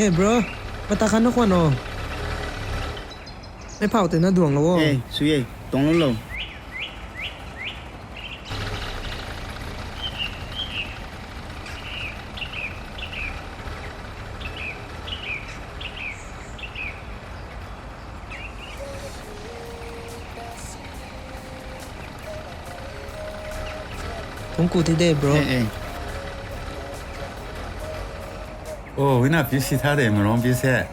Hey bro, batakan ako ano? May pautin na duwang lawo. Hey, suye, tong lo. Tungku today bro. Hey. 哦，为那比其他的没容比赛。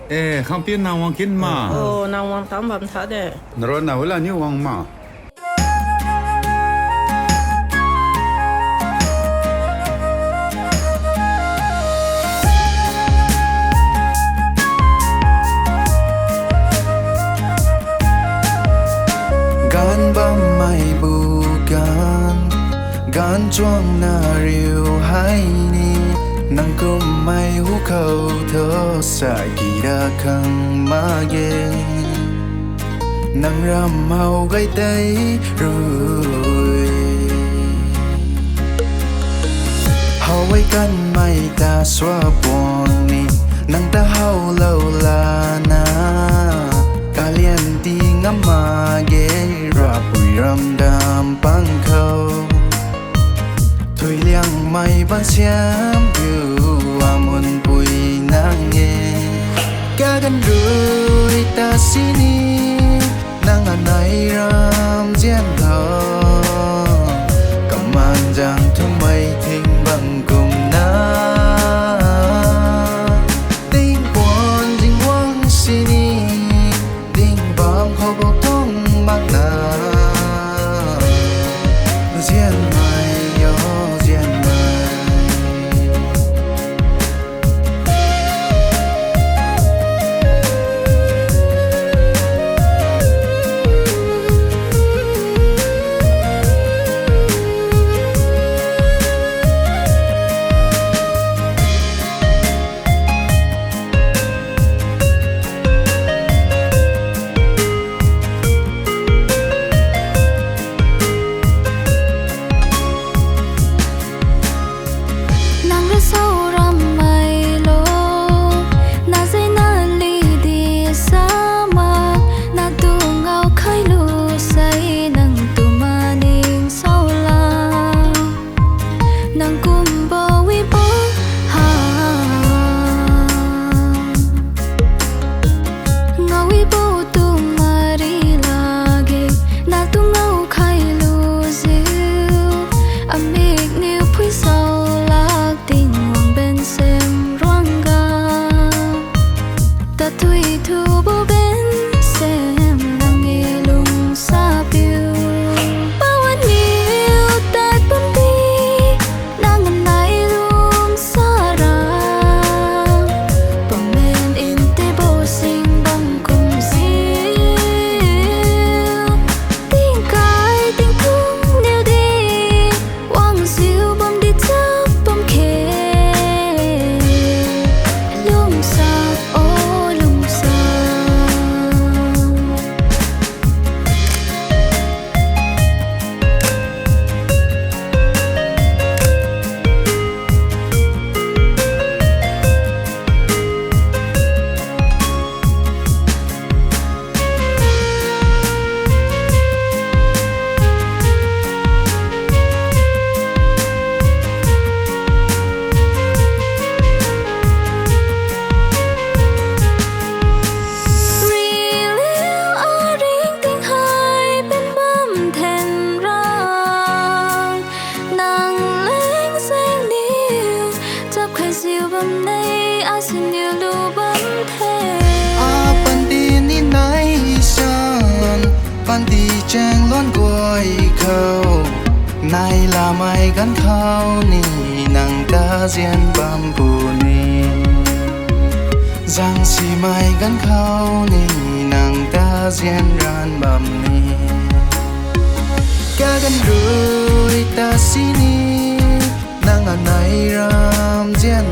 哎，看别人忘紧嘛。哦，那往当办他的。那罗那为了你忘嘛？ Gan ba mai bukan Gan chuang na riu hai ni Nang kum mai hu khâu thơ sa kỳ đa khang ma ye Nang ram hau gai tay rồi Hau ai kan mai ta xóa buồn ni Nang ta hau lâu la na Kalian ti ngama ge rapui ram dam pang khâu Thôi liang mai ban xiam yêu amun pui nang nghe Ka gan rui ta sini nang anai ram jian thao Kaman jang thung mai thinh bằng cùng na Tình buồn dinh quang sini Hộp thông bạc na Diên mai yo diên mai Chàng lon quay khâu Này là mai gắn khao ni Nàng ta diên bam bù ni Giang si mai gắn khao ni Nàng ta diên ran bam ni Ka gan rui ta sini Nàng anai ram diên